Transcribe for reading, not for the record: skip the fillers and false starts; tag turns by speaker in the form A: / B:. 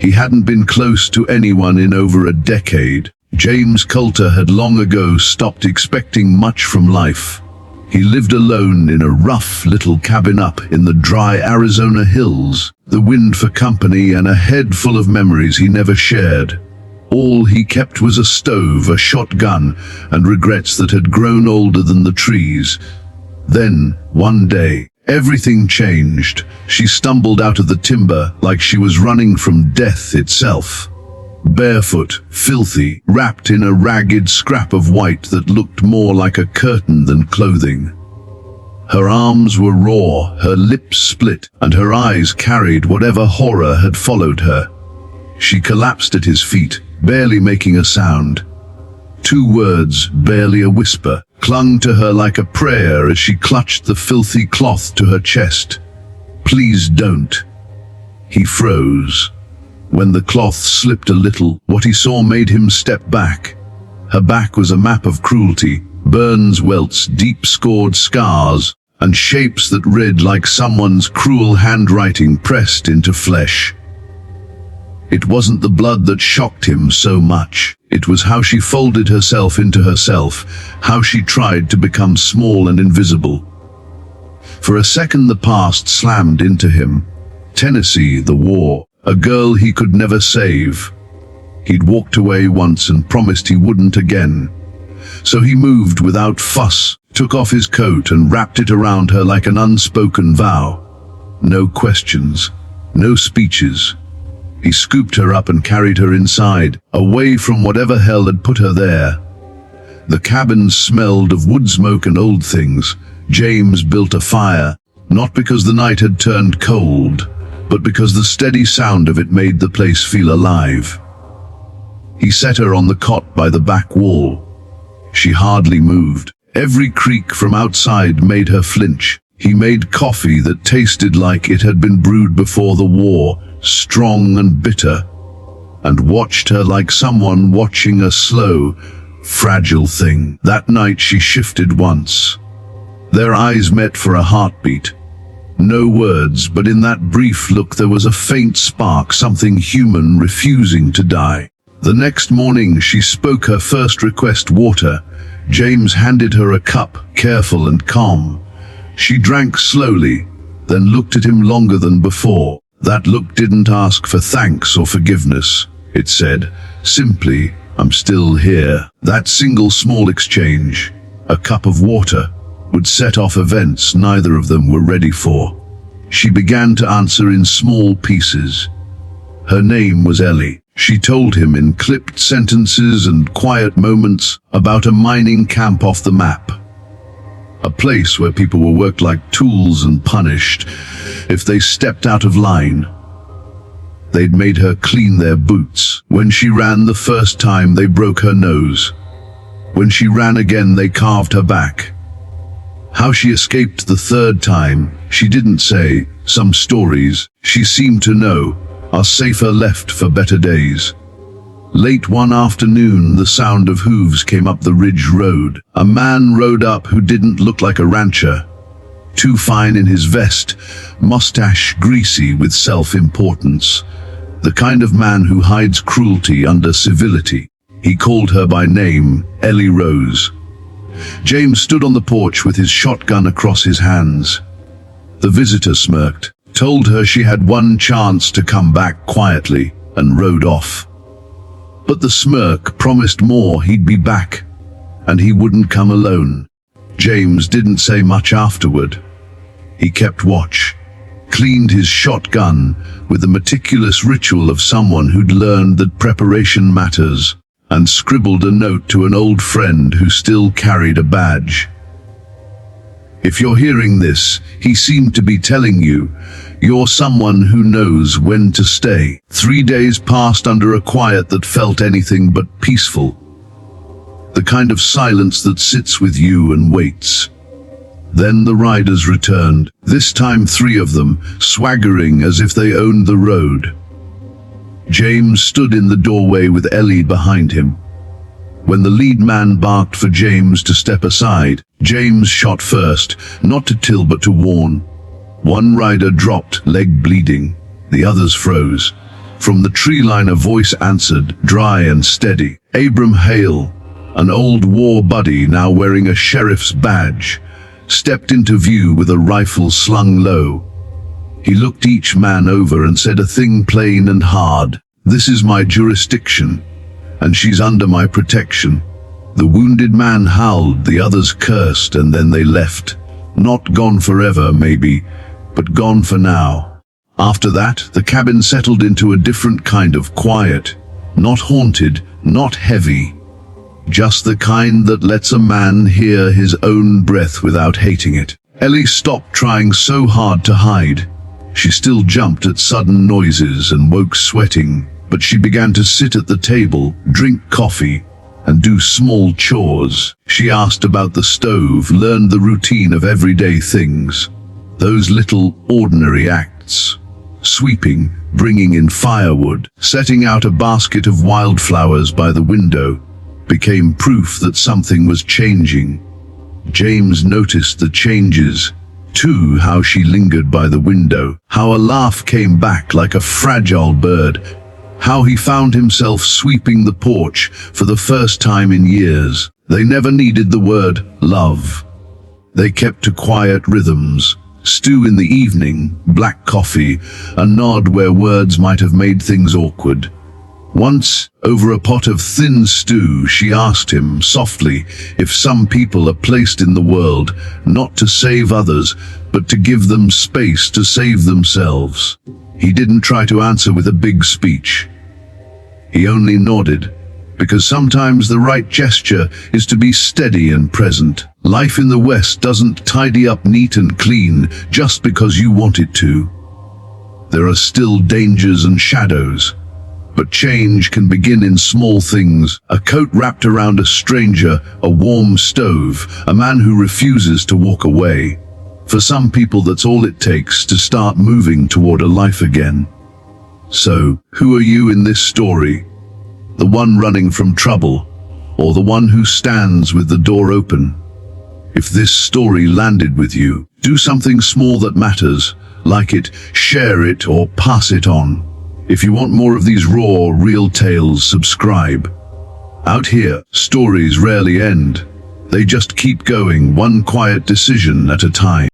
A: He hadn't been close to anyone in over a decade. James Coulter had long ago stopped expecting much from life. He lived alone in a rough little cabin up in the dry Arizona hills, the wind for company and a head full of memories he never shared. All he kept was a stove, a shotgun, and regrets that had grown older than the trees. Then, one day, everything changed. She stumbled out of the timber like she was running from death itself. Barefoot, filthy, wrapped in a ragged scrap of white that looked more like a curtain than clothing. Her arms were raw, her lips split, and her eyes carried whatever horror had followed her. She collapsed at his feet, barely making a sound. 2 words, barely a whisper, clung to her like a prayer as she clutched the filthy cloth to her chest. "Please don't." He froze. When the cloth slipped a little, what he saw made him step back. Her back was a map of cruelty, burns, welts, deep-scored scars, and shapes that read like someone's cruel handwriting pressed into flesh. It wasn't the blood that shocked him so much. It was how she folded herself into herself, how she tried to become small and invisible. For a second the past slammed into him. Tennessee, the war, a girl he could never save. He'd walked away once and promised he wouldn't again. So he moved without fuss, took off his coat and wrapped it around her like an unspoken vow. No questions, no speeches. He scooped her up and carried her inside, away from whatever hell had put her there. The cabin smelled of wood smoke and old things. James built a fire, not because the night had turned cold, but because the steady sound of it made the place feel alive. He set her on the cot by the back wall. She hardly moved. Every creak from outside made her flinch. He made coffee that tasted like it had been brewed before the war, strong and bitter, and watched her like someone watching a slow, fragile thing. That night she shifted once. Their eyes met for a heartbeat. No words, but in that brief look there was a faint spark, something human refusing to die. The next morning she spoke her first request, water. James handed her a cup, careful and calm. She drank slowly, then looked at him longer than before. That look didn't ask for thanks or forgiveness. It said, simply, "I'm still here." That single small exchange, a cup of water, would set off events neither of them were ready for. She began to answer in small pieces. Her name was Ellie. She told him in clipped sentences and quiet moments about a mining camp off the map. A place where people were worked like tools and punished if they stepped out of line. They'd made her clean their boots. When she ran the first time, they broke her nose. When she ran again, they carved her back. How she escaped the third time, she didn't say. Some stories, she seemed to know, are safer left for better days. Late one afternoon, the sound of hooves came up the ridge road. A man rode up who didn't look like a rancher. Too fine in his vest, mustache greasy with self-importance. The kind of man who hides cruelty under civility. He called her by name, Ellie Rose. James stood on the porch with his shotgun across his hands. The visitor smirked, told her she had one chance to come back quietly, and rode off. But the smirk promised more. He'd be back, and he wouldn't come alone. James didn't say much afterward. He kept watch, cleaned his shotgun with the meticulous ritual of someone who'd learned that preparation matters, and scribbled a note to an old friend who still carried a badge. If you're hearing this, he seemed to be telling you, you're someone who knows when to stay. 3 days passed under a quiet that felt anything but peaceful. The kind of silence that sits with you and waits. Then the riders returned, this time 3 of them, swaggering as if they owned the road. James stood in the doorway with Ellie behind him. When the lead man barked for James to step aside, James shot first, not to kill but to warn. One rider dropped, leg bleeding. The others froze. From the tree line a voice answered, dry and steady. Abram Hale, an old war buddy now wearing a sheriff's badge, stepped into view with a rifle slung low. He looked each man over and said a thing plain and hard. "This is my jurisdiction, and she's under my protection." The wounded man howled, the others cursed, and then they left. Not gone forever, maybe, but gone for now. After that, the cabin settled into a different kind of quiet. Not haunted, not heavy. Just the kind that lets a man hear his own breath without hating it. Ellie stopped trying so hard to hide. She still jumped at sudden noises and woke sweating, but she began to sit at the table, drink coffee, and do small chores. She asked about the stove, learned the routine of everyday things. Those little, ordinary acts. Sweeping, bringing in firewood, setting out a basket of wildflowers by the window, became proof that something was changing. James noticed the changes, too, how she lingered by the window, how a laugh came back like a fragile bird, how he found himself sweeping the porch for the first time in years. They never needed the word love. They kept to quiet rhythms, stew in the evening, black coffee, a nod where words might have made things awkward. Once, over a pot of thin stew, she asked him, softly, if some people are placed in the world, not to save others, but to give them space to save themselves. He didn't try to answer with a big speech. He only nodded, because sometimes the right gesture is to be steady and present. Life in the West doesn't tidy up neat and clean just because you want it to. There are still dangers and shadows. But change can begin in small things. A coat wrapped around a stranger, a warm stove, a man who refuses to walk away. For some people, that's all it takes to start moving toward a life again. So, who are you in this story? The one running from trouble, or the one who stands with the door open? If this story landed with you, do something small that matters. Like it, share it, or pass it on. If you want more of these raw, real tales, subscribe. Out here, stories rarely end. They just keep going, one quiet decision at a time.